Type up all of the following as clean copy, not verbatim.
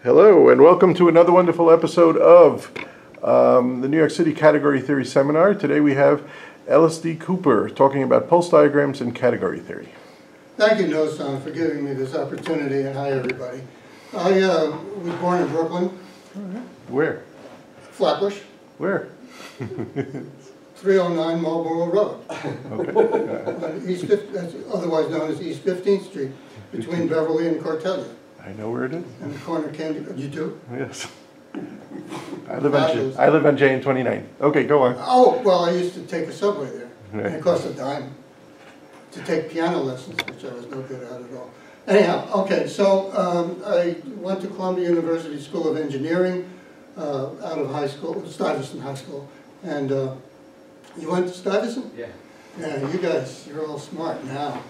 Hello, and welcome to another wonderful episode of the New York City Category Theory Seminar. Today we have Ellis D. Cooper talking about pulse diagrams and category theory. Thank you, No-Son, for giving me this opportunity, and hi, everybody. I was born in Brooklyn. Where? Flatbush. Where? 309 Marlborough Road. Okay. East 5th, that's otherwise known as East 15th Street, between Beverly and Cortellia. I know where it is. And the corner Candy. You do? Yes. I live on J and 29. Okay, go on. Oh, well, I used to take a subway there. Right. And it cost a dime to take piano lessons, which I was no good at all. Anyhow, okay, so I went to Columbia University School of Engineering out of high school, Stuyvesant High School. And you went to Stuyvesant? Yeah. Yeah, you guys, you're all smart now.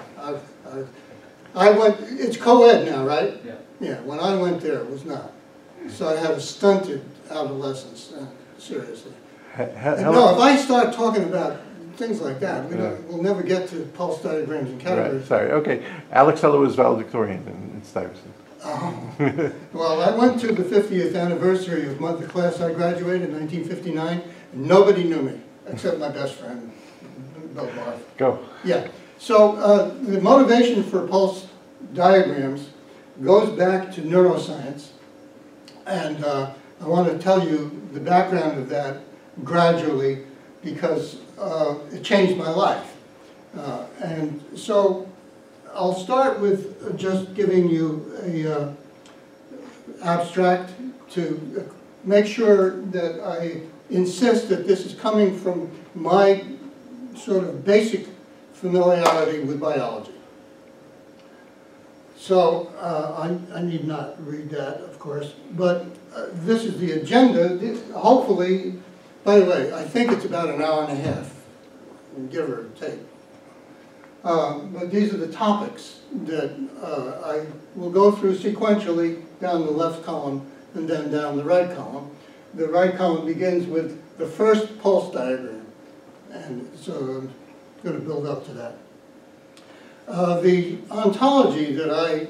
I went, it's co-ed now, right? Yeah. Yeah, when I went there, it was not. So I had a stunted adolescence, seriously. No, if I start talking about things like that, we'll never get to pulse diagrams and categories. Right, sorry, okay. Alex Heller was valedictorian in Stuyvesant. Oh. Well, I went to the 50th anniversary of the class I graduated in 1959, and nobody knew me, except my best friend, Bill Barth. Go. Yeah. So the motivation for pulse diagrams goes back to neuroscience, and I want to tell you the background of that gradually because it changed my life. And so I'll start with just giving you a abstract to make sure that I insist that this is coming from my sort of basic familiarity with biology. So I need not read that, of course, but this is the agenda. Hopefully, by the way, I think it's about an hour and a half, give or take. But these are the topics that I will go through sequentially down the left column and then down the right column. The right column begins with the first pulse diagram, and so I'm going to build up to that. The ontology that I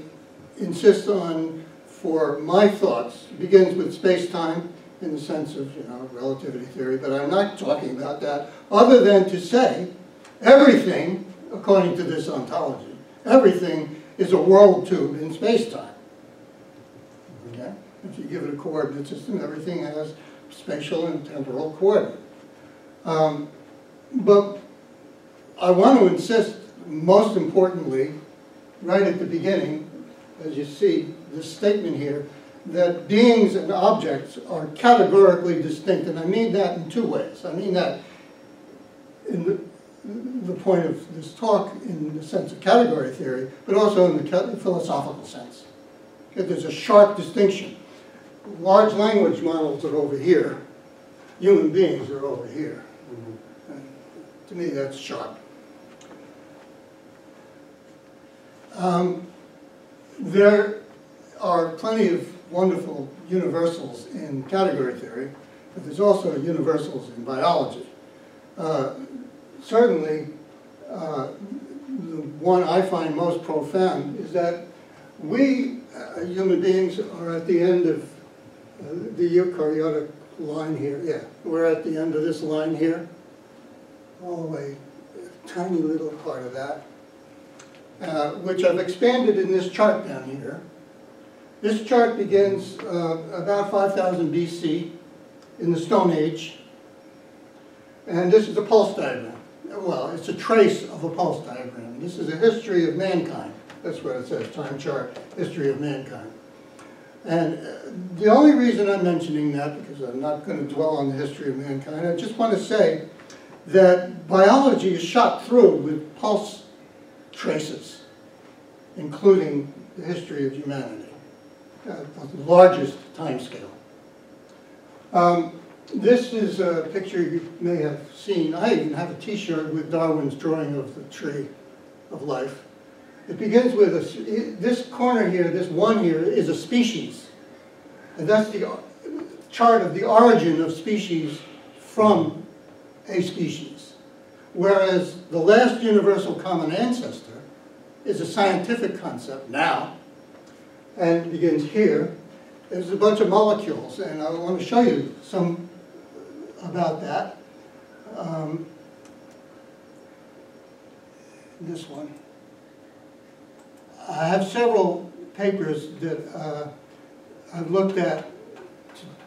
insist on for my thoughts begins with space-time in the sense of, relativity theory, but I'm not talking about that other than to say everything, according to this ontology, everything is a world tube in space-time. Okay? If you give it a coordinate system, everything has spatial and temporal coordinate. But I want to insist, most importantly, right at the beginning, as you see this statement here, that beings and objects are categorically distinct. And I mean that in two ways. I mean that in the point of this talk in the sense of category theory, but also in the philosophical sense. Okay, there's a sharp distinction. Large language models are over here. Human beings are over here. And to me, that's sharp. There are plenty of wonderful universals in category theory, but there's also universals in biology. Certainly, the one I find most profound is that we, human beings, are at the end of the eukaryotic line here. Yeah, we're at the end of this line here, all the way, a tiny little part of that. Which I've expanded in this chart down here. This chart begins about 5000 BC in the Stone Age. And this is a pulse diagram. Well, it's a trace of a pulse diagram. This is a history of mankind. That's what it says, time chart, history of mankind. And the only reason I'm mentioning that, because I'm not going to dwell on the history of mankind, I just want to say that biology is shot through with pulse traces, including the history of humanity, the largest time scale. This is a picture you may have seen. I even have a t-shirt with Darwin's drawing of the tree of life. It begins with this corner here, this one here, is a species. And that's the chart of the origin of species from a species. Whereas the last universal common ancestor is a scientific concept now, and begins here, is a bunch of molecules, and I want to show you some about that. This one. I have several papers that I've looked at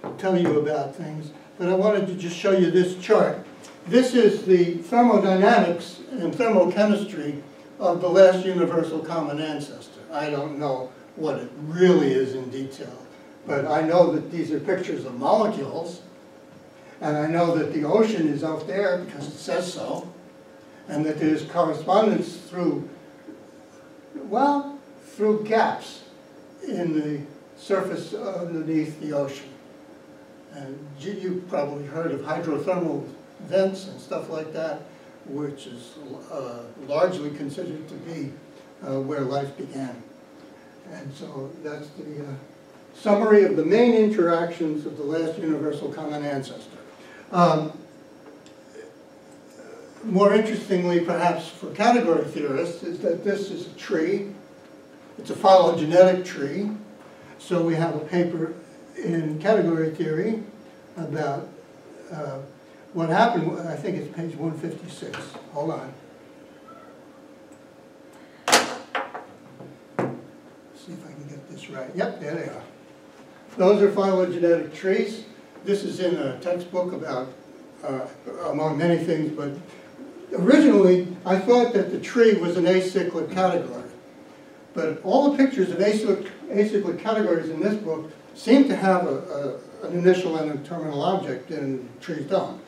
to tell you about things, but I wanted to just show you this chart. This is the thermodynamics and thermochemistry of the last universal common ancestor. I don't know what it really is in detail, but I know that these are pictures of molecules, and I know that the ocean is out there because it says so, and that there's correspondence through, well, through gaps in the surface underneath the ocean. And you've probably heard of hydrothermal vents and stuff like that, which is largely considered to be where life began. And so that's the summary of the main interactions of the last universal common ancestor. More interestingly, perhaps for category theorists, is that this is a tree. It's a phylogenetic tree. So we have a paper in category theory about what happened. I think it's page 156. Hold on. See if I can get this right. Yep, there they are. Those are phylogenetic trees. This is in a textbook about, among many things, but originally I thought that the tree was an acyclic category. But all the pictures of acyclic categories in this book seem to have an initial and a terminal object, and trees don't.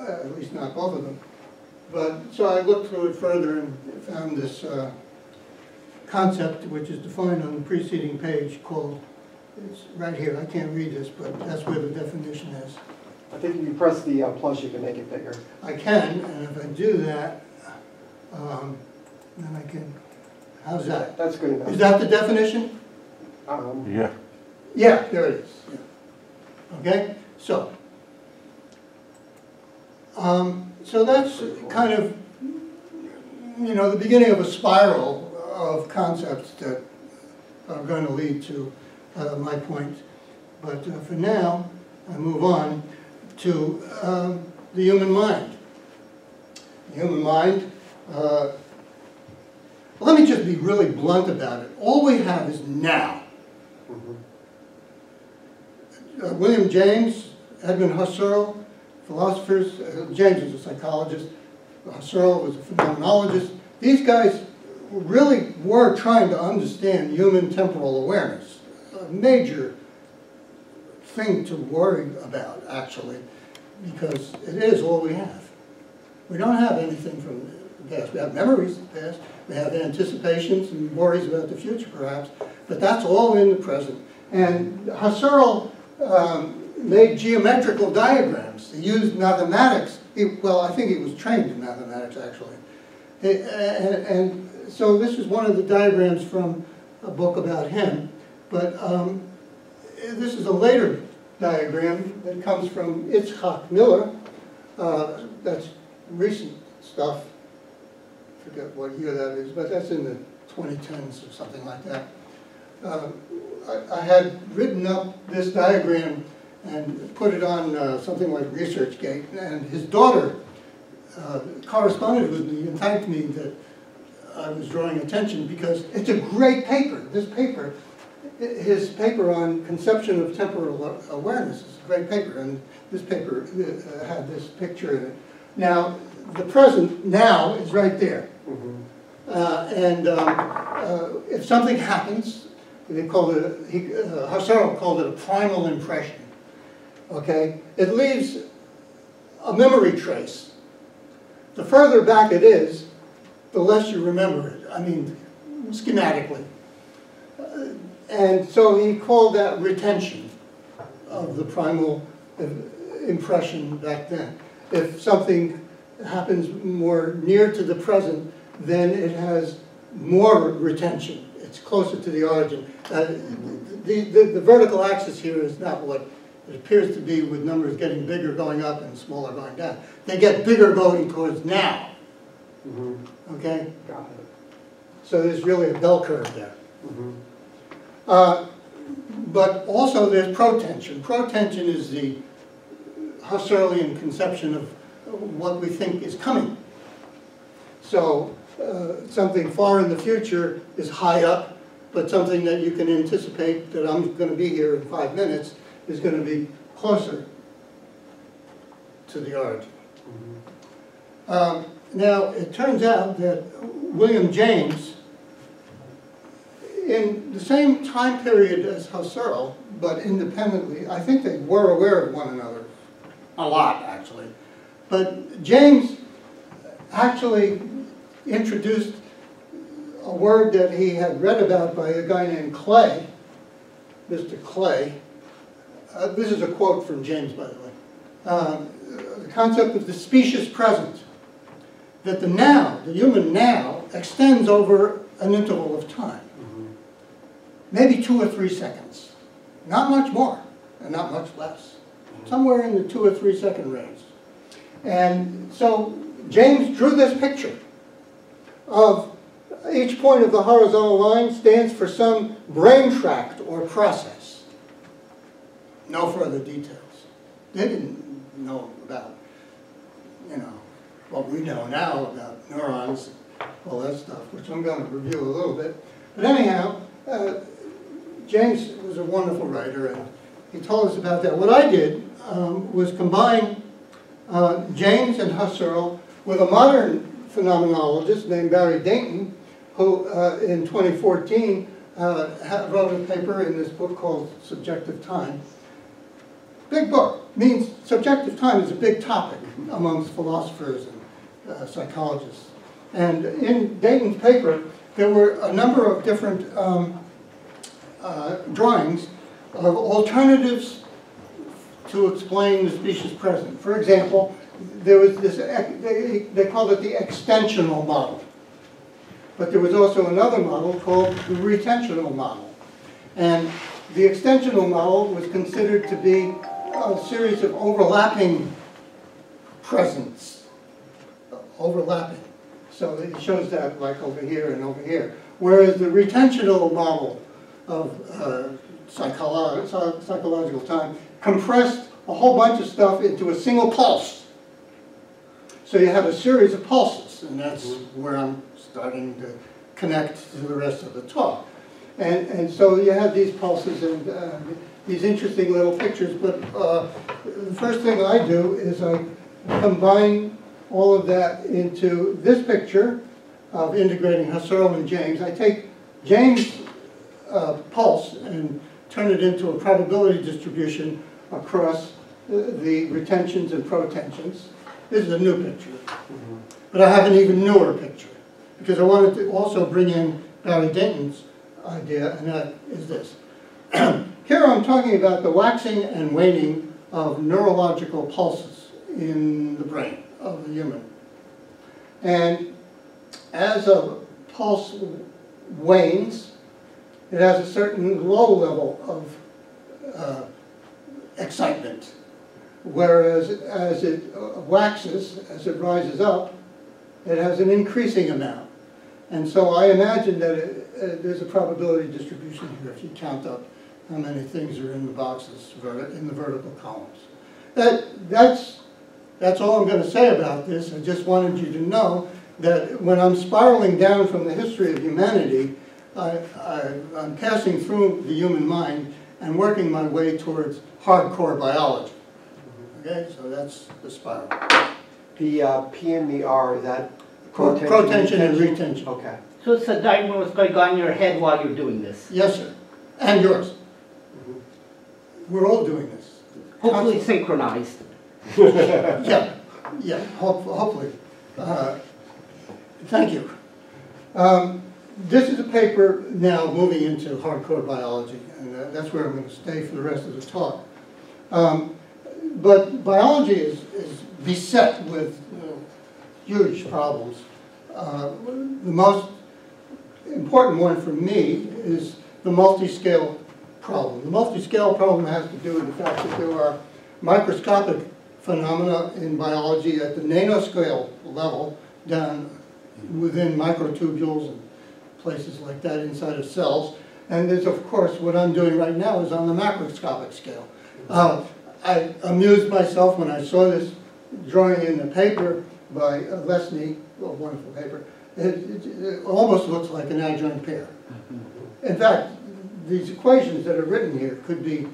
At least not both of them. But so I looked through it further and found this concept, which is defined on the preceding page, called, it's right here, I can't read this, but that's where the definition is. I think if you press the plus, you can make it bigger. I can, and if I do that, then I can, how's that? That's good enough. Is that the definition? Yeah. Yeah, there it is. Yeah. Okay, so that's kind of, you know, the beginning of a spiral of concepts that are going to lead to my point. But for now, I move on to the human mind. The human mind, let me just be really blunt about it. All we have is now. William James, Edmund Husserl, philosophers, James was a psychologist, Husserl was a phenomenologist. These guys really were trying to understand human temporal awareness, a major thing to worry about, actually, because it is all we have. We don't have anything from the past. We have memories of the past, we have anticipations and worries about the future, perhaps, but that's all in the present. And Husserl made geometrical diagrams. He used mathematics. Well, I think he was trained in mathematics, actually. And so this is one of the diagrams from a book about him. But this is a later diagram that comes from Itzhak Miller. That's recent stuff. I forget what year that is, but that's in the 2010s or something like that. I had written up this diagram and put it on something like ResearchGate, and his daughter corresponded with me and thanked me that I was drawing attention, because it's a great paper. This paper, his paper on conception of temporal awareness is a great paper, and this paper had this picture in it. Now, the present now is right there. If something happens, they called it, Husserl called it a primal impression. Okay? It leaves a memory trace. The further back it is, the less you remember it. I mean, schematically. And so he called that retention of the primal impression back then. If something happens more near to the present, then it has more retention. It's closer to the origin. The vertical axis here is not what it appears to be, with numbers getting bigger going up and smaller going down. They get bigger going towards now. Okay? Got it. So there's really a bell curve there. But also there's protension. Protension is the Husserlian conception of what we think is coming. So something far in the future is high up, but something that you can anticipate that I'm going to be here in 5 minutes is going to be closer to the origin. Now, it turns out that William James, in the same time period as Husserl, but independently, I think they were aware of one another, a lot actually, but James actually introduced a word that he had read about by a guy named Clay, Mr. Clay. This is a quote from James, by the way. The concept of the specious present, that the now, the human now, extends over an interval of time. Maybe 2 or 3 seconds. Not much more, and not much less. Somewhere in the 2 or 3 second range. And so James drew this picture of each point of the horizontal line stands for some brain tract or process. No further details. They didn't know about, you know, what we know now about neurons, all that stuff, which I'm going to review a little bit. But anyhow, James was a wonderful writer, and he told us about that. What I did was combine James and Husserl with a modern phenomenologist named Barry Dayton, who in 2014 wrote a paper in this book called Subjective Time. Big book. Means subjective time is a big topic amongst philosophers and psychologists. And in Dayton's paper, there were a number of different drawings of alternatives to explain the species present. For example, there was this, they called it the extensional model. But there was also another model called the retentional model. And the extensional model was considered to be a series of overlapping presents. Overlapping. So it shows that like over here and over here. Whereas the retentional model of psychological time compressed a whole bunch of stuff into a single pulse. So you have a series of pulses, and that's where I'm starting to connect to the rest of the talk. And so you have these pulses and these interesting little pictures, but the first thing I do is I combine all of that into this picture of integrating Husserl and James. I take James' pulse and turn it into a probability distribution across the retentions and protensions. This is a new picture. But I have an even newer picture, because I wanted to also bring in Barry Dayton's idea, and that is this. Here I'm talking about the waxing and waning of neurological pulses in the brain of the human. And as a pulse wanes, it has a certain low level of excitement. Whereas as it waxes, as it rises up, it has an increasing amount. And so I imagine that there's a probability distribution here if you count up how many things are in the boxes, in the vertical columns. That's all I'm going to say about this. I just wanted you to know that when I'm spiraling down from the history of humanity, I'm passing through the human mind and working my way towards hardcore biology. Okay, so that's the spiral. The P and the R, is that protension and retention. Okay. So it's a diagram that's going on in your head while you're doing this. Yes, sir. And yours. We're all doing this. Hopefully synchronized. Yeah, hopefully. Thank you. This is a paper now moving into hardcore biology, and that's where I'm going to stay for the rest of the talk. But biology is beset with huge problems. The most important one for me is the multi-scale problem. The multi-scale problem has to do with the fact that there are microscopic phenomena in biology at the nanoscale level, down within microtubules and places like that inside of cells. And there's, of course, what I'm doing right now is on the macroscopic scale. I amused myself when I saw this drawing in the paper by Leslie, a wonderful paper. It almost looks like an adjoint pair. In fact, these equations that are written here could be,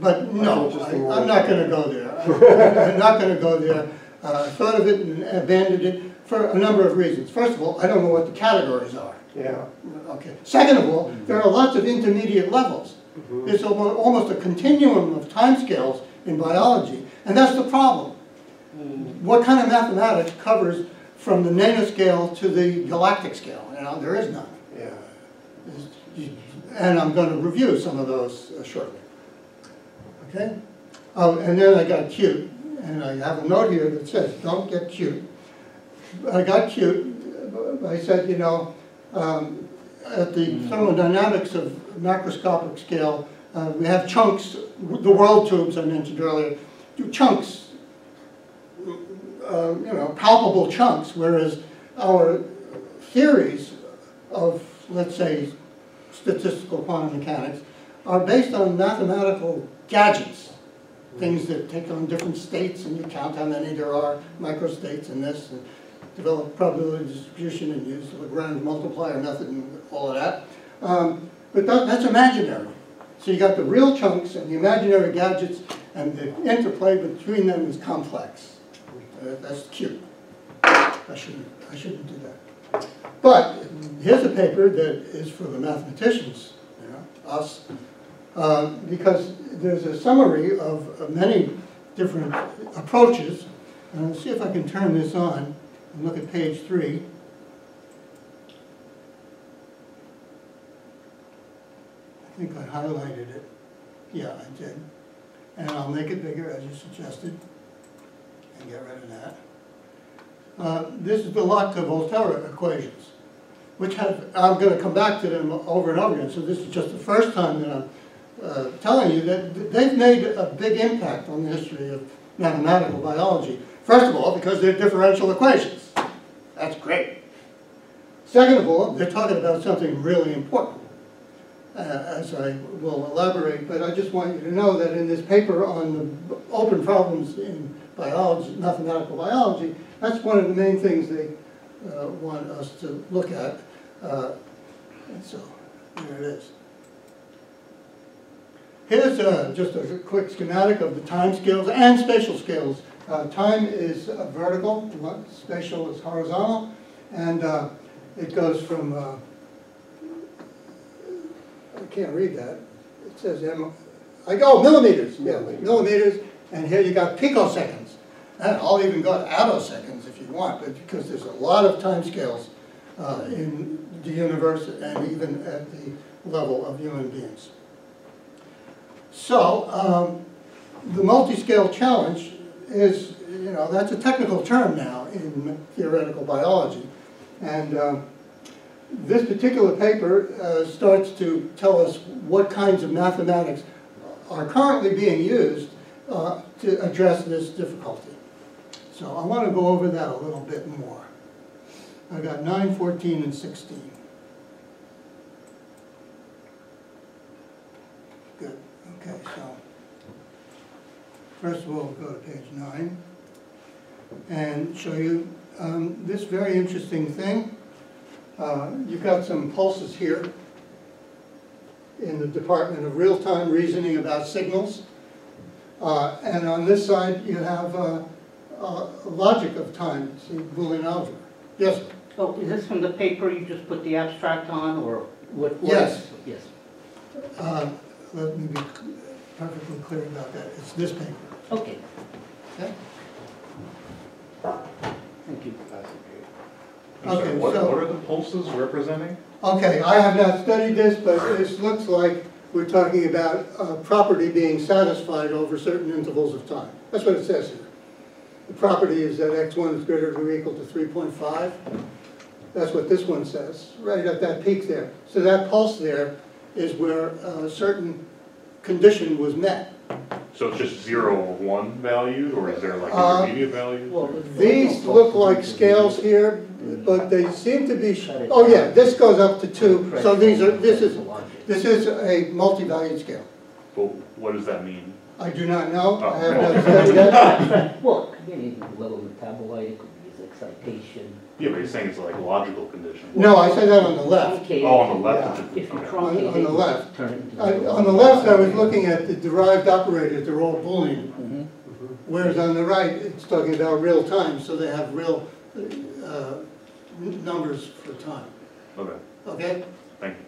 but no, I'm not going to go there. I'm not going to go there. I thought of it and abandoned it for a number of reasons. First of all, I don't know what the categories are. Yeah. Okay. Second of all, there are lots of intermediate levels. There's almost a continuum of timescales in biology, and that's the problem. What kind of mathematics covers from the nanoscale to the galactic scale? You know, there is none. Yeah. And I'm going to review some of those shortly. Okay? Oh, and then I got cute, and I have a note here that says, don't get cute. I got cute. I said, you know, at the thermodynamics of macroscopic scale, we have chunks, the world tubes I mentioned earlier, do chunks, you know, palpable chunks, whereas our theories of, let's say, statistical quantum mechanics are based on mathematical gadgets, things that take on different states and you count how many there are, microstates in this, and develop probability distribution and use the Lagrange multiplier method and all of that. But that's imaginary. So you got the real chunks and the imaginary gadgets, and the interplay between them is complex. That's cute. I shouldn't do that. But here's a paper that is for the mathematicians, you know, us, because there's a summary of many different approaches. And let's see if I can turn this on and look at page 3. I think I highlighted it. Yeah, I did. And I'll make it bigger as you suggested and get rid of that. This is the Lotka-Volterra equations, which have, I'm going to come back to them over and over again, so this is just the first time that I'm telling you that they've made a big impact on the history of mathematical biology. First of all, because they're differential equations. That's great. Second of all, they're talking about something really important, as I will elaborate, but I just want you to know that in this paper on the open problems in biology, mathematical biology, that's one of the main things they want us to look at. And so, there it is. Here's just a quick schematic of the time scales and spatial scales. Time is vertical, spatial is horizontal, and it goes from, I can't read that, it says millimeters, yeah, millimeters, and here you got picoseconds. And I'll even go to attoseconds if you want, but because there's a lot of time scales in the universe and even at the level of human beings. So, the multi-scale challenge is, you know, that's a technical term now in theoretical biology. And this particular paper starts to tell us what kinds of mathematics are currently being used to address this difficulty. So I want to go over that a little bit more. I got 9, 14, and 16. Good. Okay, so first of all, we'll go to page 9 and show you this very interesting thing. You've got some pulses here in the Department of Real-Time Reasoning about signals. And on this side, you have logic of time, see, Boolean algebra. Yes? Oh, is this from the paper you just put the abstract on, or what? Yes. Yes. Let me be perfectly clear about that. It's this paper. Okay. Okay? Thank you. Okay, what so, are the pulses representing? okay, I have not studied this, but this looks like we're talking about a property being satisfied over certain intervals of time. That's what it says here. The property is that x1 is greater than or equal to 3.5. That's what this one says, right at that peak there. So that pulse there is where a certain condition was met. So it's just 0 or 1 valued, or is there like intermediate values? Well, These look like scales here, but they seem to be, oh yeah, this goes up to 2, so this is a multi-valued scale. Well, what does that mean? I do not know, Oh. I have not studied that. Well, again, it could be level metabolite, it could be his excitation. Yeah, but you're saying it's like a logical condition. No, I said that on the left. Oh, on the left. If you Okay. truncate On the it, left. turn it into. On the left, I was looking at the derived operators, they're all Boolean. Mhm. Whereas on the right, it's talking about real time, so they have real numbers for time. Okay, Okay? thank you.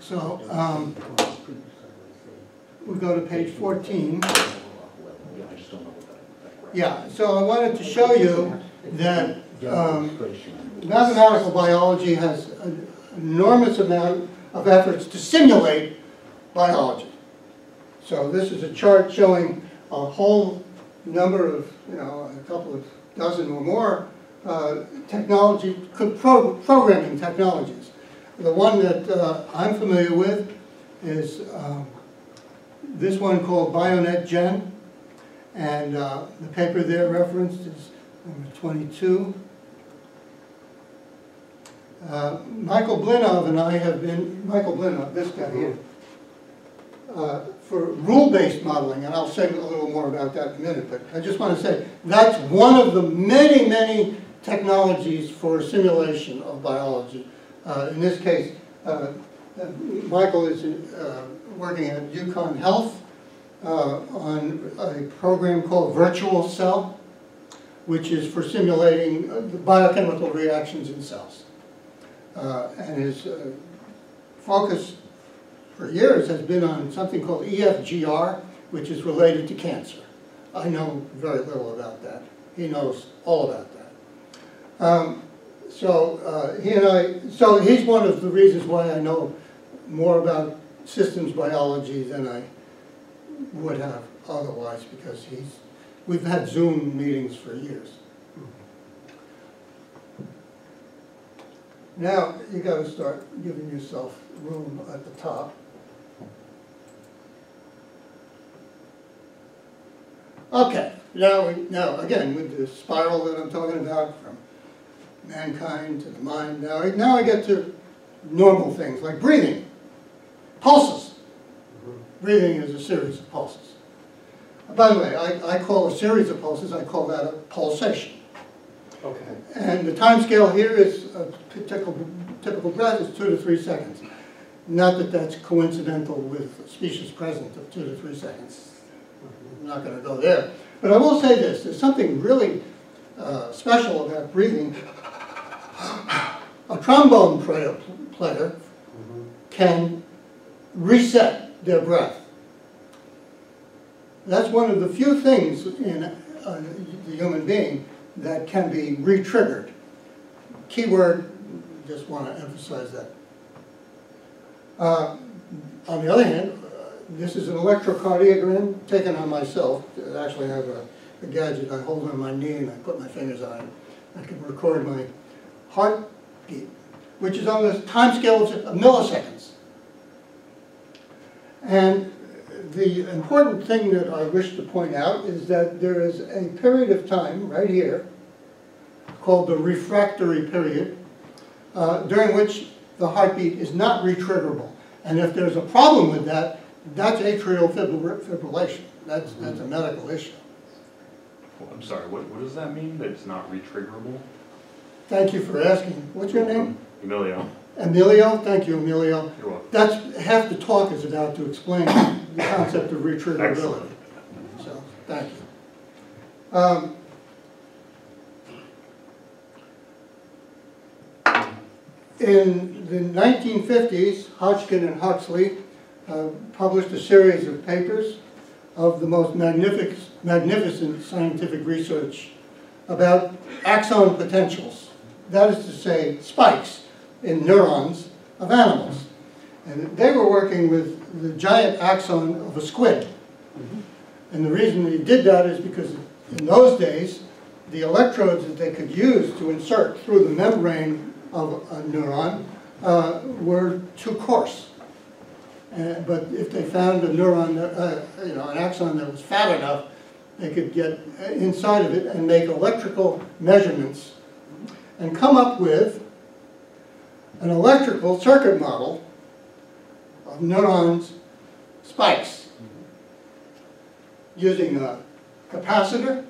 So, we go to page 14. Yeah, I just don't know what that. Yeah, so I wanted to show you that mathematical biology has an enormous amount of efforts to simulate biology. So this is a chart showing a whole number of, a couple of dozen or more programming technologies. The one that I'm familiar with is this one called BioNet-Gen, and the paper there referenced is number 22. Michael Blinov and I have been, Michael Blinov, this guy here, for rule-based modeling, and I'll say a little more about that in a minute, but I just want to say that's one of the many, many technologies for simulation of biology. In this case, Michael is working at UConn Health on a program called Virtual Cell, which is for simulating the biochemical reactions in cells. And his focus for years has been on something called EFGR, which is related to cancer. I know very little about that. He knows all about that. So he's one of the reasons why I know more about systems biology than I would have otherwise, because we've had Zoom meetings for years. Now you got to start giving yourself room at the top. Okay, now again with the spiral that I'm talking about from mankind to the mind. Now I get to normal things like breathing, pulses. Breathing is a series of pulses. By the way, I call a series of pulses, I call that a pulsation. Okay. And the time scale here is a typical breath is 2 to 3 seconds. Not that that's coincidental with species present of 2 to 3 seconds. I'm not going to go there. But I will say this, there's something really special about breathing. A trombone player can reset their breath. That's one of the few things in the human being that can be re-triggered. Keyword, just want to emphasize that. On the other hand, this is an electrocardiogram taken on myself. I actually have a gadget I hold on my knee and I put my fingers on it. I can record my heartbeat, which is on the time scale of milliseconds. And the important thing that I wish to point out is that there is a period of time right here called the refractory period during which the heartbeat is not re-triggerable. And if there's a problem with that, that's atrial fibrillation. That's a medical issue. Well, I'm sorry, what does that mean, that it's not retriggerable? Thank you for asking. What's your name? Emilio. Emilio? Thank you, Emilio. You're welcome. That's half the talk is about to explain the concept of retriggerability. Excellent. So, thank you. In the 1950s, Hodgkin and Huxley published a series of papers of the most magnificent scientific research about axon potentials. That is to say, spikes in neurons of animals. And they were working with the giant axon of a squid. And the reason they did that is because in those days, the electrodes that they could use to insert through the membrane of a neuron were too coarse. But if they found a neuron, an axon that was fat enough, they could get inside of it and make electrical measurements and come up with an electrical circuit model of neurons spikes using a capacitor,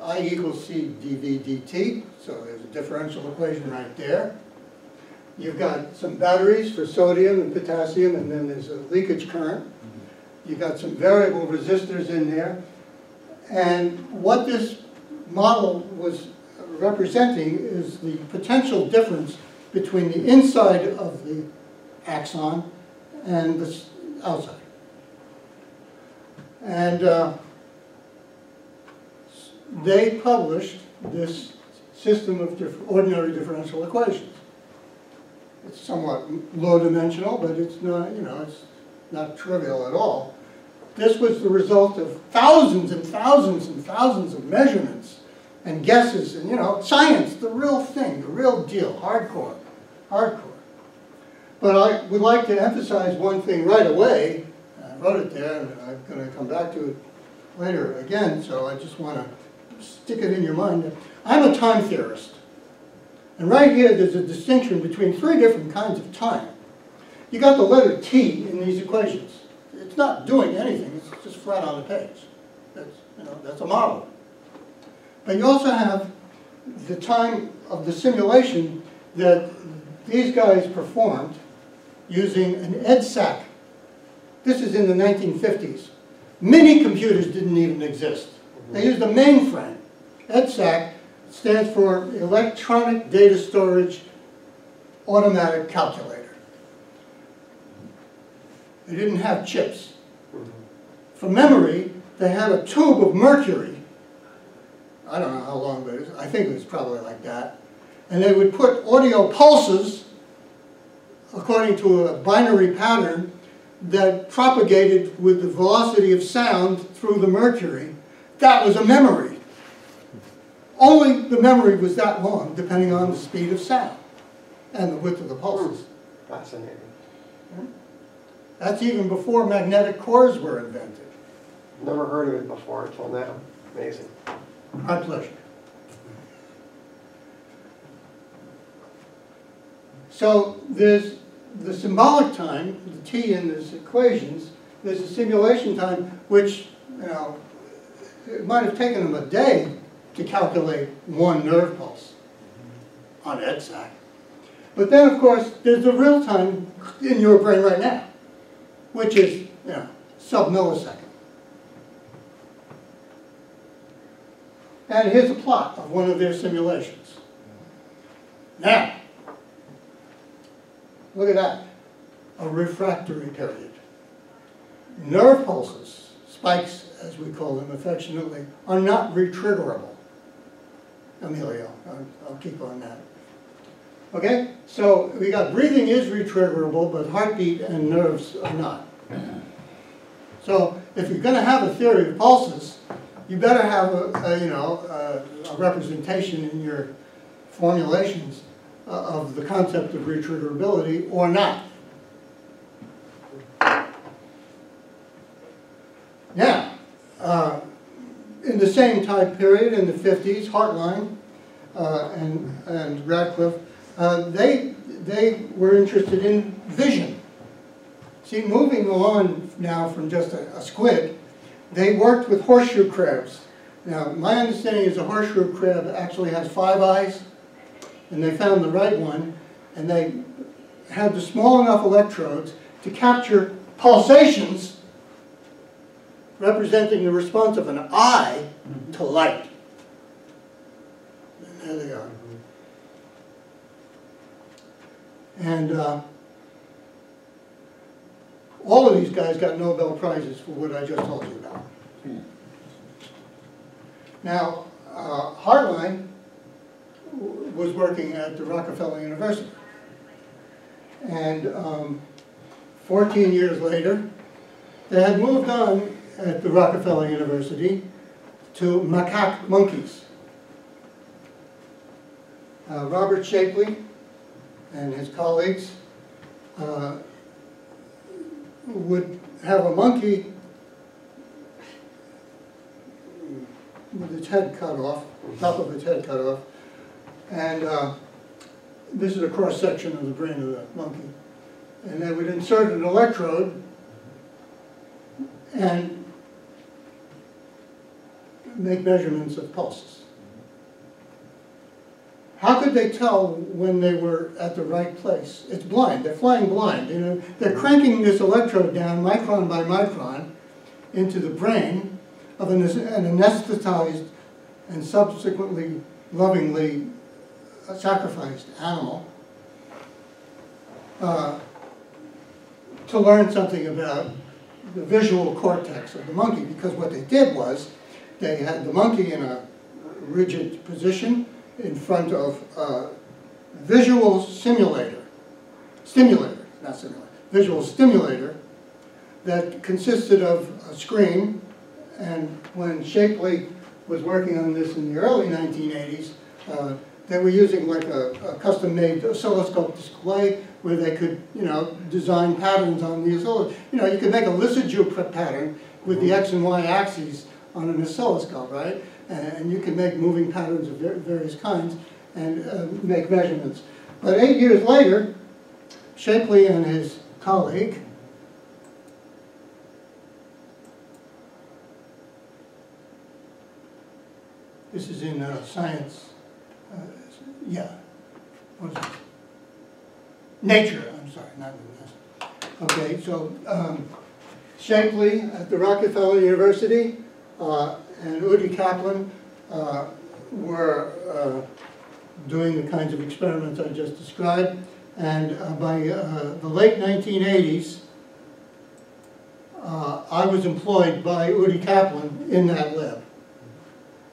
I equals C dV dt, so there's a differential equation right there. You've got some batteries for sodium and potassium, and then there's a leakage current. You've got some variable resistors in there. And what this model was representing is the potential difference between the inside of the axon and the outside. And they published this system of ordinary differential equations. It's somewhat low-dimensional, but it's not, it's not trivial at all. This was the result of thousands and thousands and thousands of measurements and guesses and, science, the real thing, the real deal, hardcore, hardcore. But I would like to emphasize one thing right away. I wrote it there, and I'm going to come back to it later again, so I just want to stick it in your mind. I'm a time theorist. And right here, there's a distinction between three different kinds of time. You got the letter T in these equations. It's not doing anything. It's just flat on the page. That's a model. But you also have the time of the simulation that these guys performed using an EDSAC. This is in the 1950s. Mini computers didn't even exist. They used a mainframe. EDSAC stands for Electronic Data Storage Automatic Calculator. They didn't have chips. For memory, they had a tube of mercury. I don't know how long, but I think it was probably like that. And they would put audio pulses according to a binary pattern that propagated with the velocity of sound through the mercury. That was a memory. Only the memory was that long, depending on the speed of sound and the width of the pulses. Fascinating. That's even before magnetic cores were invented. Never heard of it before until now. Amazing. My pleasure. So there's the symbolic time, the T in these equations. There's a simulation time, which, it might have taken them a day to calculate one nerve pulse on EDSAC. But then, of course, there's the real time in your brain right now, which is, sub-millisecond. And here's a plot of one of their simulations. Now, look at that, a refractory period. Nerve pulses, spikes as we call them affectionately, are not retriggerable. Emilio, I'll keep on that. Okay, so we got breathing is retriggerable, but heartbeat and nerves are not. So if you're going to have a theory of pulses, you better have a representation in your formulations of the concept of retriggerability or not. Now, in the same time period, in the 50s, Hartline and Radcliffe, they were interested in vision. See, moving on now from just a squid, they worked with horseshoe crabs. Now, my understanding is a horseshoe crab actually has 5 eyes, and they found the right one, and they had the small enough electrodes to capture pulsations representing the response of an eye to light. And there they are. And all of these guys got Nobel Prizes for what I just told you about. Now, Hartline was working at the Rockefeller University. And 14 years later, they had moved on at the Rockefeller University to macaque monkeys. Robert Shapley and his colleagues would have a monkey with its head cut off, top of its head cut off, and this is a cross-section of the brain of the monkey. And they would insert an electrode and make measurements of pulses. How could they tell when they were at the right place? It's blind. They're flying blind. You know, they're cranking this electrode down micron by micron into the brain of an anesthetized and subsequently lovingly sacrificed animal to learn something about the visual cortex of the monkey. Because what they did was they had the monkey in a rigid position in front of a visual visual stimulator that consisted of a screen. And when Shapley was working on this in the early 1980s, they were using like a custom-made oscilloscope display where they could, you know, design patterns on the oscilloscope. You know, you could make a Lissajous pattern with the X and Y axes on an oscilloscope, right? And you can make moving patterns of various kinds and make measurements. But 8 years later, Shapley and his colleague this is in Science, what is it? Nature, I'm sorry, not in this. Okay, so Shapley at the Rockefeller University and Udi Kaplan were doing the kinds of experiments I just described. And by the late 1980s, I was employed by Udi Kaplan in that lab.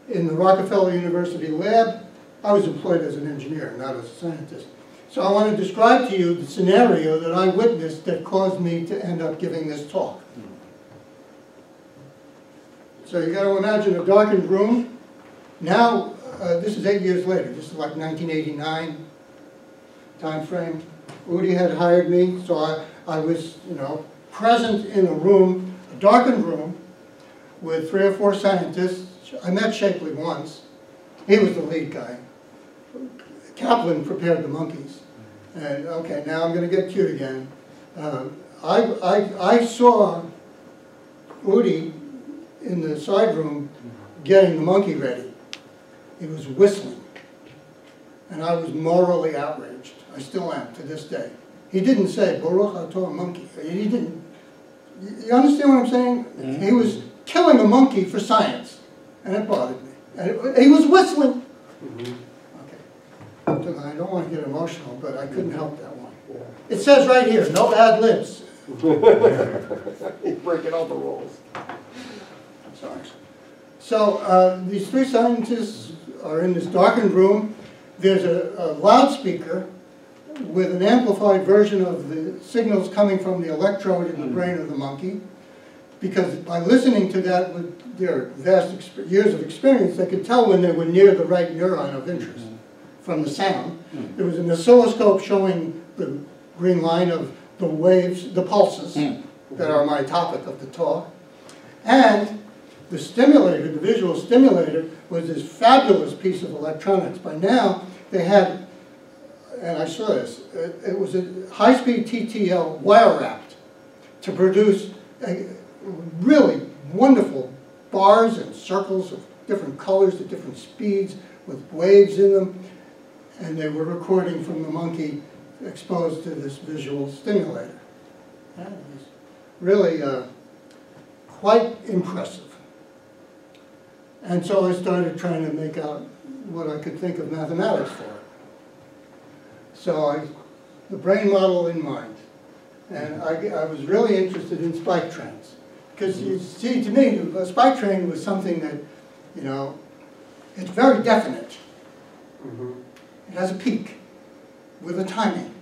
In the Rockefeller University lab, I was employed as an engineer, not as a scientist. So I want to describe to you the scenario that I witnessed that caused me to end up giving this talk. So you got to imagine a darkened room. Now, this is 8 years later. This is like 1989 time frame. Udi had hired me, so I was, you know, present in a room, a darkened room, with 3 or 4 scientists. I met Shapley once. He was the lead guy. Kaplan prepared the monkeys. And okay, now I'm going to get cute again. I saw Udi in the side room getting the monkey ready. He was whistling. And I was morally outraged. I still am to this day. He didn't say, Baruch atah monkey. He didn't. You understand what I'm saying? Mm-hmm. He was killing a monkey for science. And it bothered me. And he was whistling. Mm-hmm. Okay. I don't want to get emotional, but I couldn't help that one. Yeah. It says right here, no ad libs. He's breaking all the rules. I'm sorry. So these 3 scientists are in this darkened room. There's a loudspeaker with an amplified version of the signals coming from the electrode in the brain of the monkey. Because by listening to that with their vast years of experience, they could tell when they were near the right neuron of interest from the sound. There was an oscilloscope showing the green line of the waves, the pulses, that are my topic of the talk. And the stimulator, the visual stimulator, was this fabulous piece of electronics. By now, they had, and I saw this, it was a high-speed TTL wire-wrapped to produce really wonderful bars and circles of different colors at different speeds with waves in them. And they were recording from the monkey exposed to this visual stimulator. And it was really quite impressive. And so I started trying to make out what I could think of mathematics for it. So the brain model in mind. And I was really interested in spike trains. Because you see, to me, a spike train was something that, you know, it's very definite. Mm-hmm. It has a peak with a timing.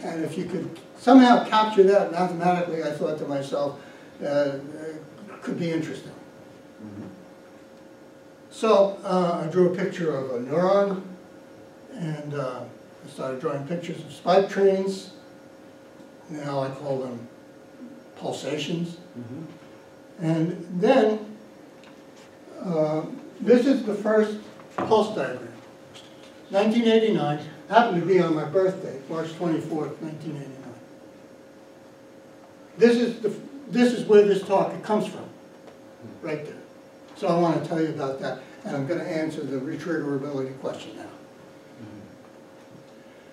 And if you could somehow capture that mathematically, I thought to myself, it could be interesting. Mm-hmm. So I drew a picture of a neuron, and I started drawing pictures of spike trains. Now I call them pulsations. And then, this is the first pulse diagram. 1989, happened to be on my birthday, March 24th, 1989. This is where this talk comes from, right there. So I want to tell you about that, and I'm going to answer the retriggerability question now.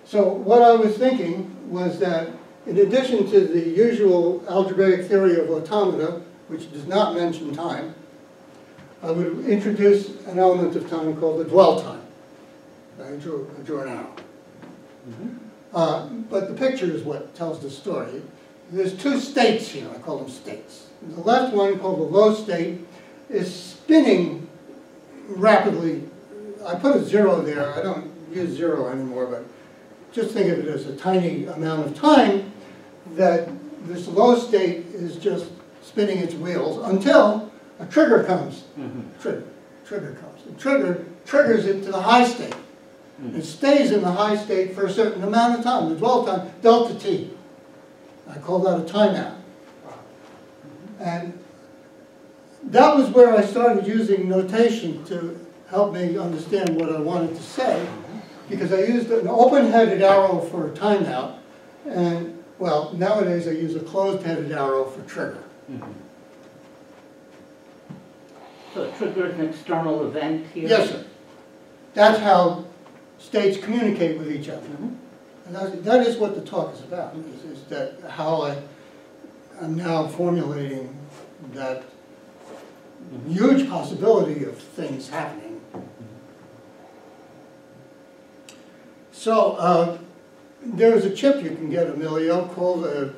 So what I was thinking was that in addition to the usual algebraic theory of automata, which does not mention time, I would introduce an element of time called the dwell time. I drew an arrow. But the picture is what tells the story. There's two states here, I call them states. The left one, called the low state, is spinning rapidly. I put a 0 there. I don't use 0 anymore, but just think of it as a tiny amount of time that this low state is just spinning its wheels until a trigger comes. Trigger comes. The trigger triggers it to the high state. It stays in the high state for a certain amount of time, the dwell time, delta t. I call that a timeout. And that was where I started using notation to help me understand what I wanted to say, because I used an open-headed arrow for a timeout, and, well, nowadays I use a closed-headed arrow for trigger. So a trigger is an external event here? Yes, sir. That's how states communicate with each other. And that is what the talk is about, is that how I'm now formulating that huge possibility of things happening. So there's a chip you can get, Emilio, called a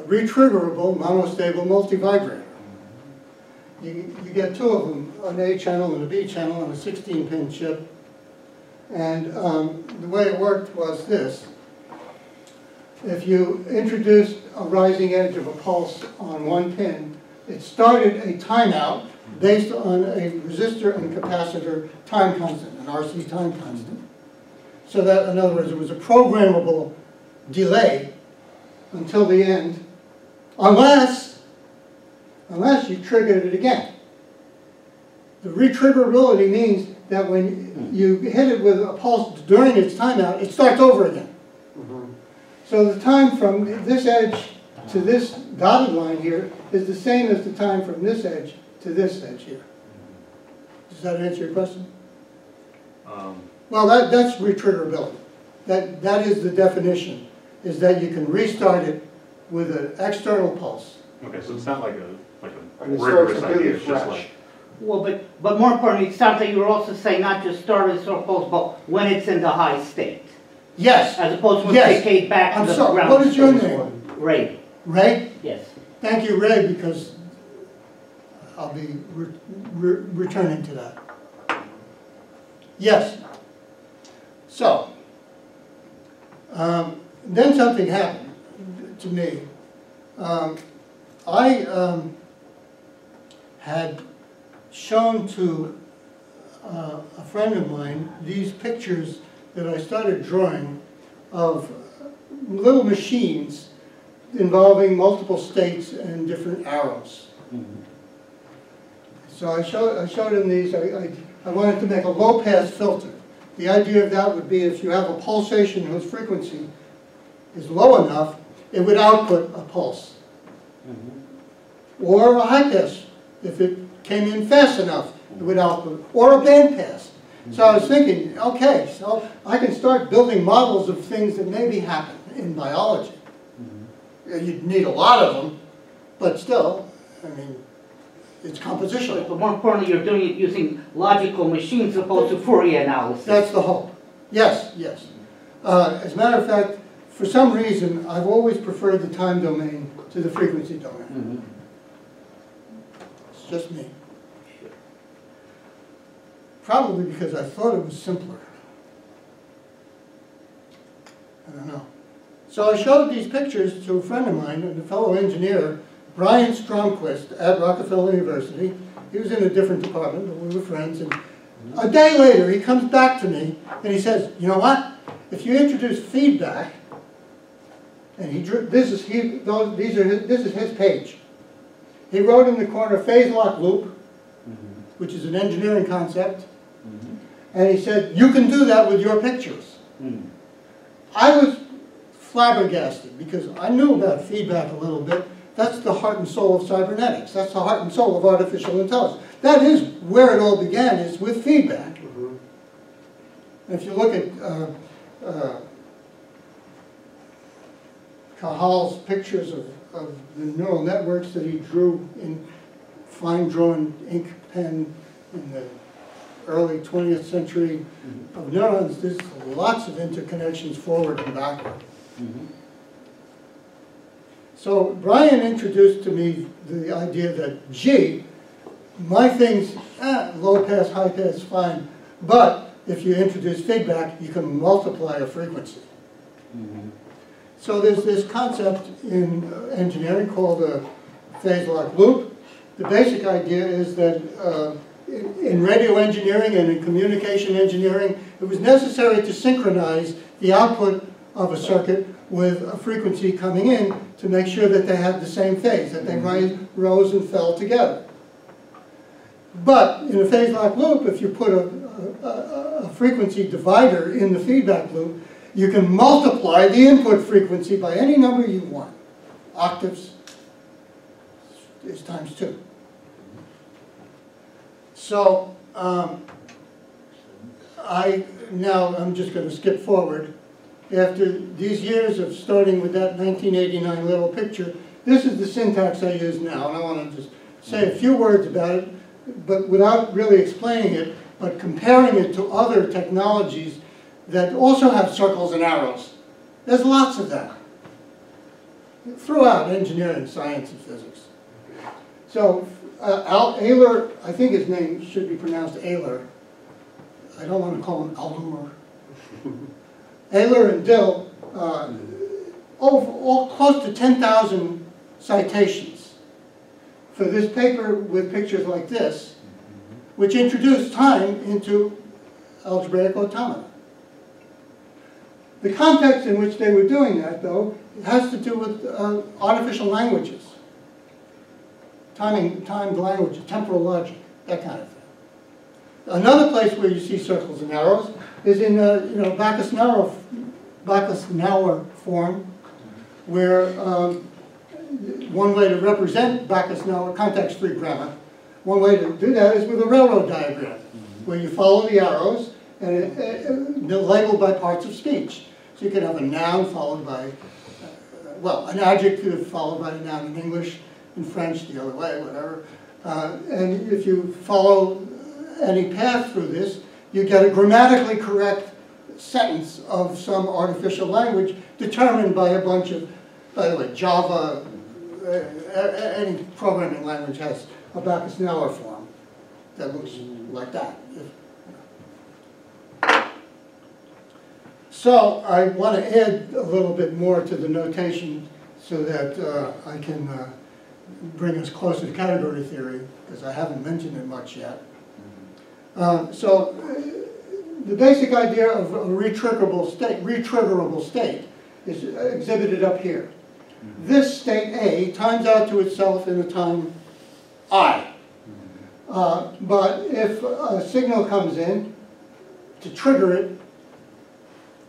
retriggerable monostable multivibrator. You get two of them, an A channel and a B channel on a 16-pin chip. And the way it worked was this. If you introduced a rising edge of a pulse on one pin, it started a timeout based on a resistor and capacitor time constant, an RC time constant. So that, in other words, it was a programmable delay until the end, unless you triggered it again. The retriggerability means that when you hit it with a pulse during its timeout, it starts over again. So the time from this edge to this dotted line here is the same as the time from this edge to this edge here. Does that answer your question? Well, that's retriggerability. That is the definition, is that you can restart it with an external pulse. Okay, so it's not like a And it rigorous starts idea, completely it's just fresh. like, Well, but more importantly, it sounds like you were also saying not just start as a pulse, but when it's in the high state. Yes. As opposed to when Yes. it's decayed back to I'm the sorry, ground. what is your state. name? Ray. Ray? Yes. Thank you, Ray, because I'll be returning to that. Yes. So, then something happened to me. I had shown to a friend of mine these pictures that I started drawing of little machines involving multiple states and different arrows. So I showed him these. I wanted to make a low-pass filter. The idea of that would be if you have a pulsation whose frequency is low enough, it would output a pulse. Or a high pass. If it came in fast enough, it would output. Or a band pass. So I was thinking, okay, so I can start building models of things that maybe happen in biology. You'd need a lot of them, but still, I mean, it's compositional. But more importantly, you're doing it using logical machines as opposed to Fourier analysis. That's the hope. Yes, yes. As a matter of fact, for some reason, I've always preferred the time domain to the frequency domain. It's just me. Probably because I thought it was simpler. I don't know. So I showed these pictures to a friend of mine, a fellow engineer, Brian Stromquist at Rockefeller University. He was in a different department, but we were friends. And a day later, he comes back to me and he says, you know what? If you introduce feedback, And he drew, this is his page. He wrote in the corner phase lock loop, which is an engineering concept, and he said, you can do that with your pictures. I was flabbergasted because I knew about feedback a little bit. That's the heart and soul of cybernetics. That's the heart and soul of artificial intelligence. That is where it all began, is with feedback. And if you look at Cahal's pictures of the neural networks that he drew in fine-drawn ink pen in the early 20th century of neurons, there's lots of interconnections forward and backward. So Brian introduced to me the idea that, gee, my thing's low pass, high pass, fine, but if you introduce feedback, you can multiply a frequency. So there's this concept in engineering called a phase lock loop. The basic idea is that in radio engineering and in communication engineering, it was necessary to synchronize the output of a circuit with a frequency coming in to make sure that they had the same phase, that they rose and fell together. But in a phase lock loop, if you put a frequency divider in the feedback loop, you can multiply the input frequency by any number you want. Octaves is times 2. So I'm just going to skip forward. After these years of starting with that 1989 little picture, this is the syntax I use now, and I want to just say a few words about it, but without really explaining it, but comparing it to other technologies that also have circles and arrows. There's lots of that throughout engineering, science, and physics. So Euler, I think his name should be pronounced Euler. I don't want to call him Aldumer. Euler and Dill, all close to 10,000 citations for this paper with pictures like this, which introduced time into algebraic automata. The context in which they were doing that, though, has to do with artificial languages, timed language, temporal logic, that kind of thing. Another place where you see circles and arrows is in Bacchus-Nauer form, where one way to represent Bacchus-Nauer context-free grammar, one way to do that is with a railroad diagram, where you follow the arrows and they're labeled by parts of speech. So you can have a noun followed by, an adjective followed by a noun in English, in French the other way, whatever. And if you follow any path through this, you get a grammatically correct sentence of some artificial language determined by a bunch of, by the way, Java, any programming language has a Bacchus-Nauer form that looks like that. So I want to add a little bit more to the notation so that I can bring us closer to category theory, because I haven't mentioned it much yet. So the basic idea of a retriggerable state is exhibited up here. This state A times out to itself in a time I. But if a signal comes in to trigger it,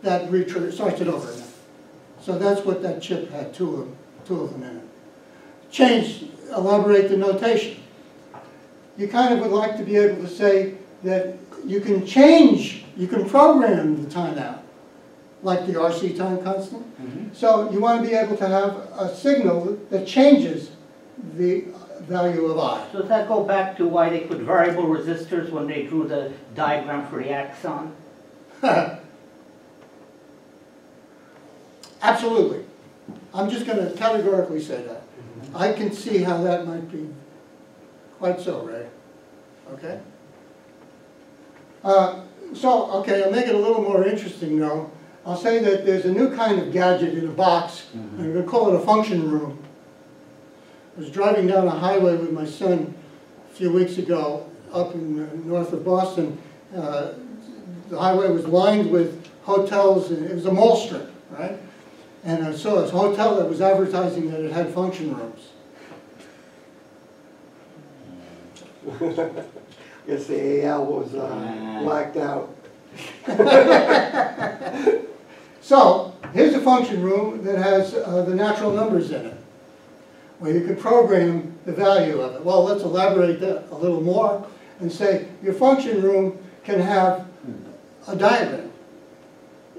that retrigger starts it over again. So that's what that chip had, two of them in it. Elaborate the notation. You kind of would like to be able to say that you can program the timeout, like the RC time constant. So you want to be able to have a signal that changes the value of I. So does that go back to why they put variable resistors when they drew the diagram for the axon? Absolutely. I'm just going to categorically say that. I can see how that might be quite so, Ray. Okay? Okay, I'll make it a little more interesting, though. I'll say that there's a new kind of gadget in a box, and I'm going to call it a function room. I was driving down a highway with my son a few weeks ago up in north of Boston. The highway was lined with hotels, and it was a mall strip, right? and I saw this hotel that was advertising that it had function rooms. Guess the AL was blacked out. So, here's a function room that has the natural numbers in it, where you could program the value of it. Well, let's elaborate that a little more and say your function room can have a diagram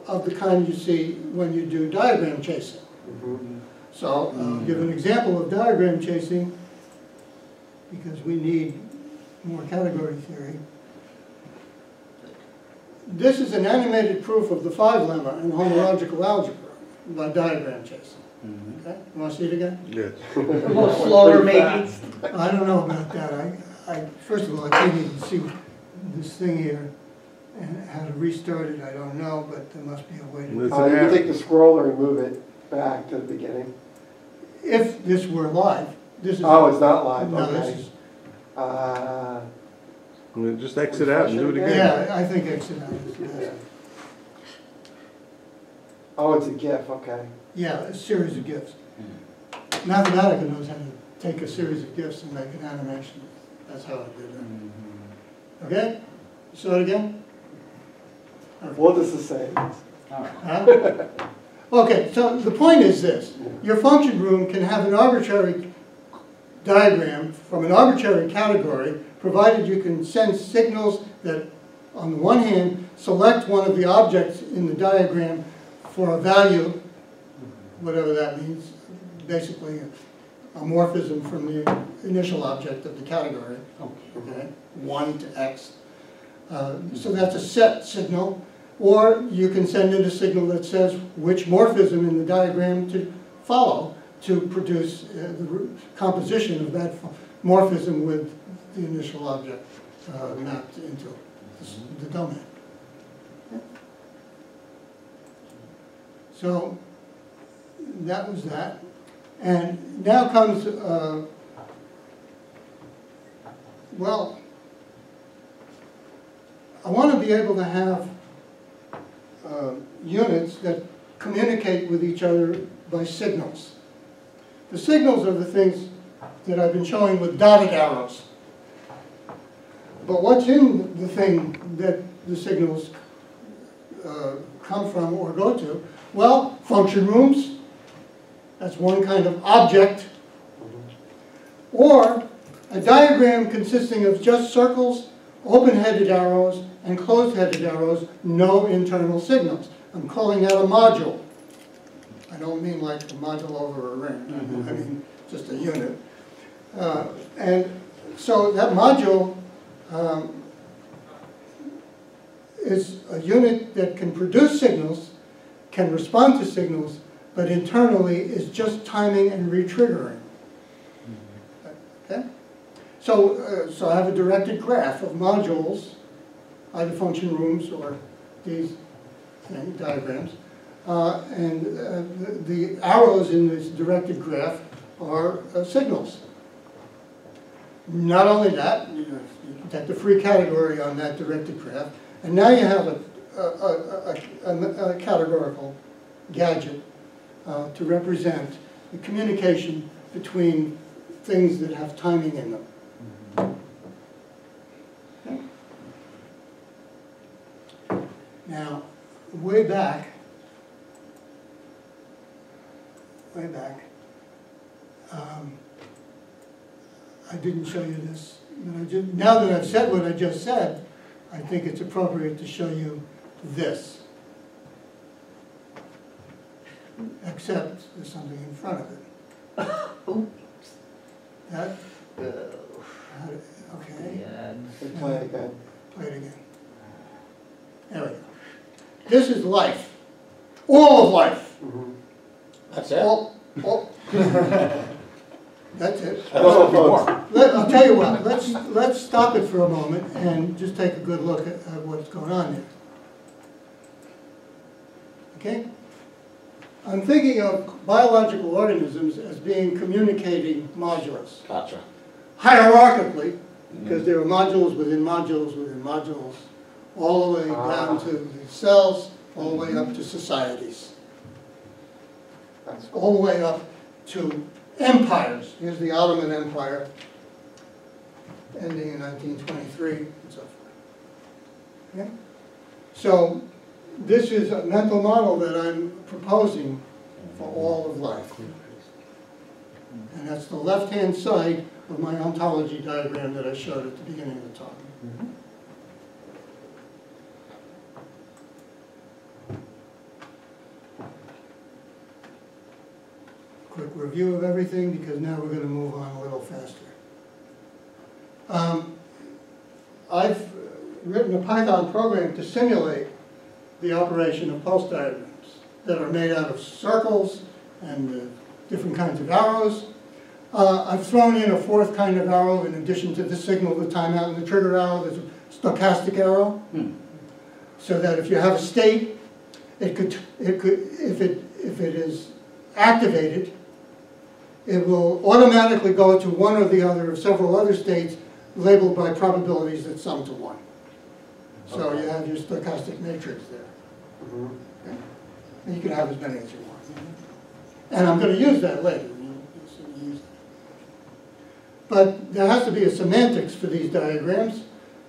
of the kind you see when you do diagram chasing. So, I'll give an example of diagram chasing, because we need more category theory. This is an animated proof of the 5 lemma in homological algebra by diagram chasing. Okay, you want to see it again? Yes. A little slower, maybe. I don't know about that. First of all, I can't even see this thing here, and how to restart it, I don't know, but there must be a way to. You can take the scroller and move it back to the beginning. If this were live, this is. Oh, it's not live. No, Okay. this is. Just exit out and do it again. Yeah, I think exit out is best. Oh, it's a GIF. Okay. Yeah, a series of GIFs. Mathematica knows how to take a series of GIFs and make an animation. That's how I did it. Okay? Saw it again? What does this say? Huh? Okay, so the point is this. Your function room can have an arbitrary diagram from an arbitrary category, provided you can send signals that, on the one hand, select one of the objects in the diagram for a value, whatever that means, basically a morphism from the initial object of the category, okay, 1 to x. So that's a set signal, or you can send in a signal that says which morphism in the diagram to follow to produce the composition of that morphism with the initial object mapped into the domain. Okay. So that was that. And now comes, well, I want to be able to have units that communicate with each other by signals. The signals are the things that I've been showing with dotted arrows. But what's in the thing that the signals come from or go to? Well, function rooms. That's one kind of object. Or a diagram consisting of just circles, open-headed arrows, and closed-headed arrows, no internal signals. I'm calling that a module. I don't mean like a module over a ring. I mean just a unit. And so that module is a unit that can produce signals, can respond to signals, but internally is just timing and re-triggering. Okay? So I have a directed graph of modules, either function rooms or these diagrams. And the arrows in this directed graph are signals. Not only that, you take the free category on that directed graph, and now you have a categorical gadget to represent the communication between things that have timing in them. Okay. Now, way back, I didn't show you this, but now that I've said what I just said, I think it's appropriate to show you this. Except there's something in front of it. That? Okay. Play it again. Play it again. There we go. This is life. All of life. That's it? All. That's it. More. I'll tell you what, let's stop it for a moment and just take a good look at what's going on there. Okay? I'm thinking of biological organisms as being communicating modules. Gotcha. Hierarchically, because there are modules within modules within modules, all the way down to the cells, all the way up to societies. That's cool. all the way up to empires. Here's the Ottoman Empire, ending in 1923, and so forth. Okay? So this is a mental model that I'm proposing for all of life. And that's the left-hand side of my ontology diagram that I showed at the beginning of the talk. Quick review of everything, because now we're going to move on a little faster. I've written a Python program to simulate the operation of pulse diagrams that are made out of circles and different kinds of arrows. I've thrown in a fourth kind of arrow in addition to the signal, the timeout, and the trigger arrow. There's a stochastic arrow, so that if you have a state, if it is activated, it will automatically go to one or the other of several other states labeled by probabilities that sum to 1. So you have your stochastic matrix there. Okay? And you can have as many as you want. And I'm going to use that later. But there has to be a semantics for these diagrams.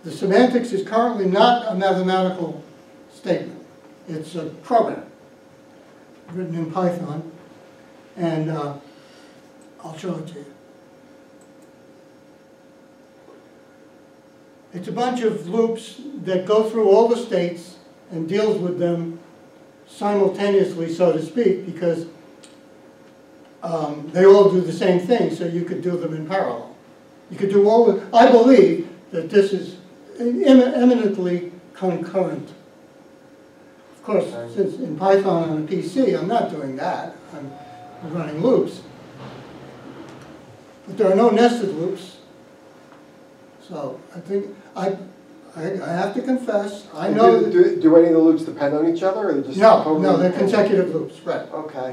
The semantics is currently not a mathematical statement. It's a program written in Python. And I'll show it to you. It's a bunch of loops that go through all the states and deals with them simultaneously, so to speak, because they all do the same thing, so you could do them in parallel. You could do all the, I believe that this is eminently concurrent. Of course, since in Python on a PC, I'm not doing that. I'm running loops. But there are no nested loops. So I think, I have to confess, I know that... Do any of the loops depend on each other, or they're just... No, they're consecutive loops, right. Okay.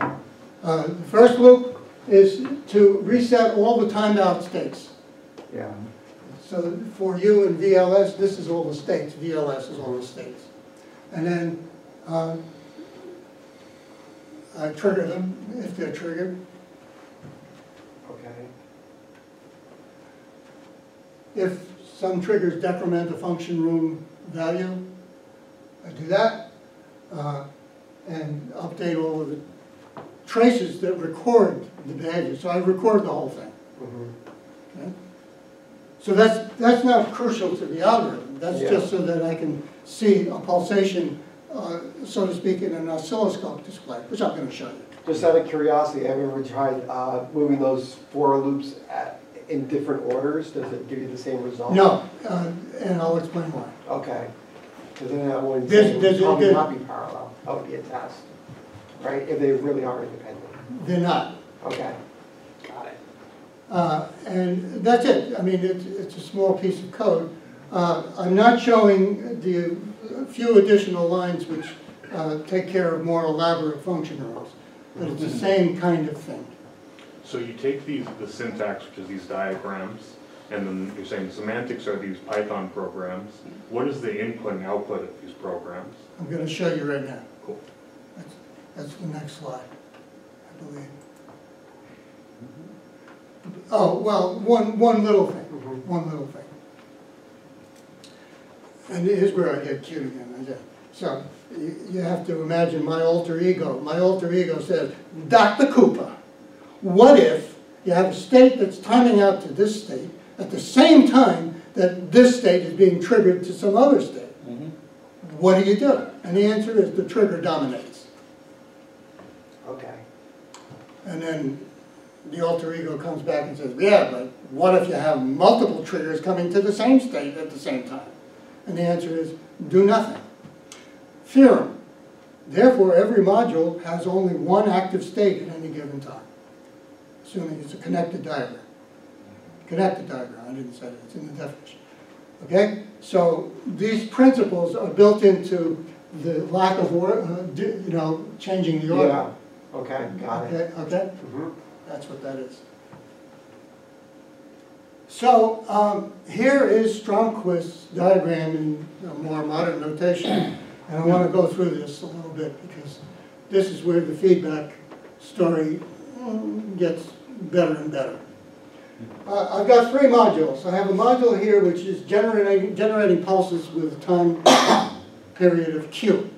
The first loop is to reset all the timed out states. Yeah. So for you and VLS, this is all the states. VLS is all the states. And then I trigger them if they're triggered. Okay. If some triggers decrement a function room value, I do that and update all of the traces that record the behavior. So I record the whole thing. Okay? So that's not crucial to the algorithm. That's just so that I can see a pulsation, so to speak, in an oscilloscope display, which I'm going to show you. Just out of curiosity, have you ever tried moving those 4 loops in different orders? Does it give you the same result? No, and I'll explain why. Okay. Because then that would There's probably not be parallel. That would be a test, right? If they really are independent. They're not. Okay. Got it. And that's it. I mean, it's a small piece of code. I'm not showing the few additional lines which take care of more elaborate function rules, but it's the same kind of thing. So you take the syntax, which is these diagrams, and then you're saying semantics are these Python programs. What is the input and output of these programs? I'm going to show you right now. Cool. That's the next slide, I believe. Oh, well, one little thing. One little thing. And here's where I get cute again. So you have to imagine my alter ego. My alter ego says, Dr. Cooper, what if you have a state that's timing out to this state at the same time that this state is being triggered to some other state? What do you do? And the answer is the trigger dominates. Okay. And then the alter ego comes back and says, yeah, but what if you have multiple triggers coming to the same state at the same time? And the answer is, do nothing. Theorem. Therefore, every module has only one active state at any given time, assuming it's a connected diagram. Connected diagram, I didn't say it, it's in the definition. Okay? So these principles are built into the lack of, changing the order. Yeah. Okay, got it. Okay? That's what that is. So here is Stromquist's diagram in a more modern notation. And I want to go through this a little bit because this is where the feedback story gets better and better. I've got 3 modules. I have a module here which is generating pulses with a time period of Q.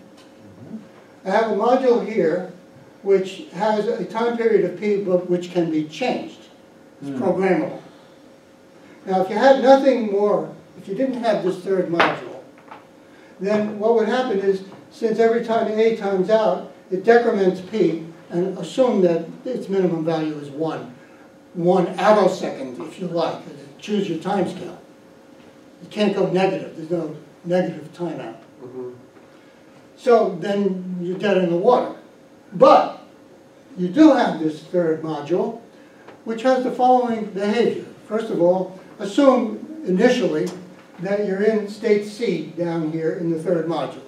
I have a module here which has a time period of P but which can be changed. It's programmable. Now if you had nothing more, if you didn't have this 3rd module, then what would happen is, since every time A times out, it decrements P and assume that its minimum value is 1 attosecond, if you like. Choose your time scale. You can't go negative. There's no negative timeout. So then you're dead in the water. But you do have this 3rd module, which has the following behavior. First of all, assume initially that you're in state C down here in the 3rd module.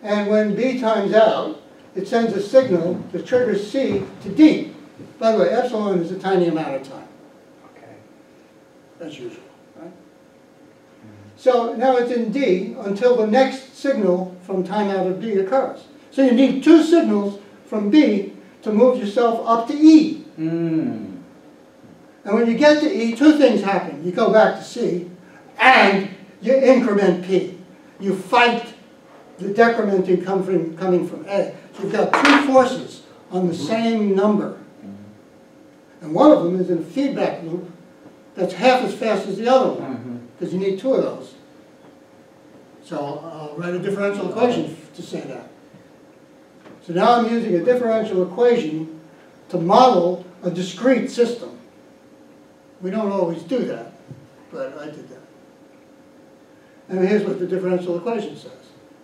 And when B times out, it sends a signal that triggers C to D. By the way, epsilon is a tiny amount of time. Okay. As usual, right? So now it's in D until the next signal from timeout of B occurs. So you need 2 signals from B to move yourself up to E. And when you get to E, 2 things happen. You go back to C, and you increment P. You fight the decrementing coming from A. So you've got 2 forces on the same number. And one of them is in a feedback loop that's half as fast as the other one, because you need 2 of those. So I'll write a differential equation to say that. So now I'm using a differential equation to model a discrete system. We don't always do that, but I did that. And here's what the differential equation says.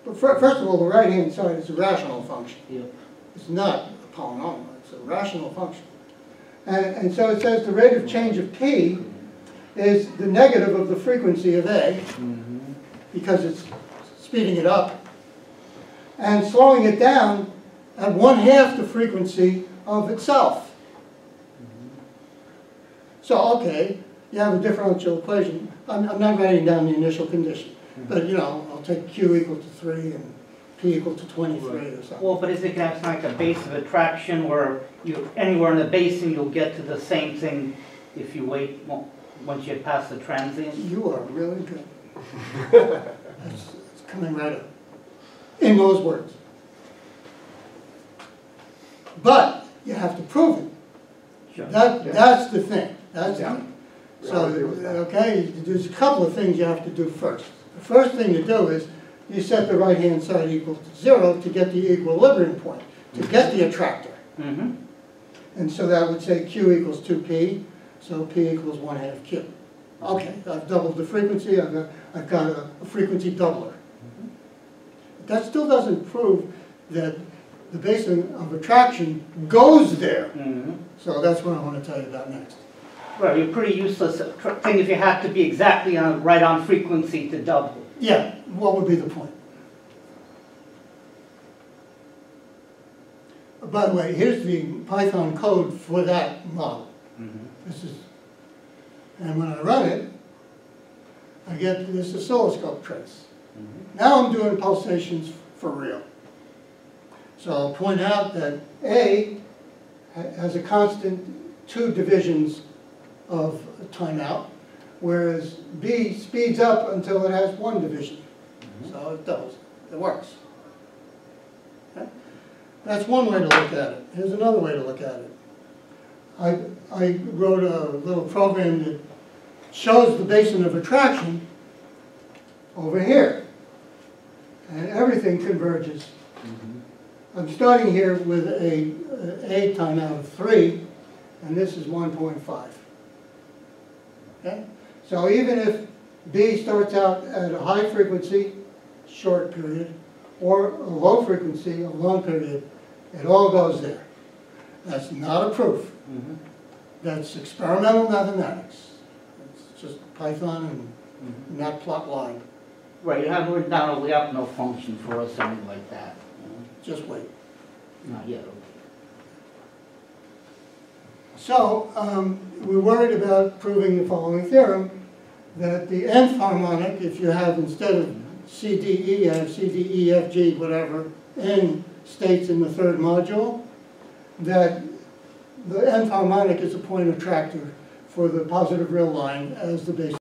But first of all, the right-hand side is a rational function. Yep. It's not a polynomial, it's a rational function. And so it says the rate of change of P is the negative of the frequency of A, because it's speeding it up, and slowing it down at 1/2 the frequency of itself. So, okay, you have a differential equation. I'm not writing down the initial condition, but I'll take Q equal to 3 and P equal to 23 or something. Well, but is it going to have like a base of attraction where you anywhere in the basin you'll get to the same thing if you wait once you pass the transient? You are really good. It's coming right up. In those words. But you have to prove it. Sure. That's the thing. That's the thing. So, Yeah. okay, there's a couple of things you have to do first. The first thing to do is you set the right-hand side equal to 0 to get the equilibrium point, to get the attractor. And so that would say Q equals 2P, so P equals 1/2 Q. Okay, I've doubled the frequency, I've got a frequency doubler. That still doesn't prove that the basin of attraction goes there. So that's what I want to tell you about next. Well, you're pretty useless thing if you have to be exactly right on frequency to double. Yeah, what would be the point? By the way, here's the Python code for that model. This is, and when I run it, I get this oscilloscope trace. Now I'm doing pulsations for real. So I'll point out that A has a constant 2 divisions of timeout, whereas B speeds up until it has 1 division. So it doubles. It works. Okay? That's one way to look at it. Here's another way to look at it. I wrote a little program that shows the basin of attraction over here. And everything converges. I'm starting here with a timeout of 3, and this is 1.5. Okay? So even if B starts out at a high frequency, short period, or a low frequency, a long period, it all goes there. That's not a proof. That's experimental mathematics. It's just Python and matplotlib. Right, you haven't written down a Lyapunov function for us, something like that. Just wait. Not yet. So we're worried about proving the following theorem, that the nth harmonic, if you have instead of C, D, E, you have C, D, E, F, G, whatever, n states in the 3rd module, that the nth harmonic is a point attractor for the positive real line as the base.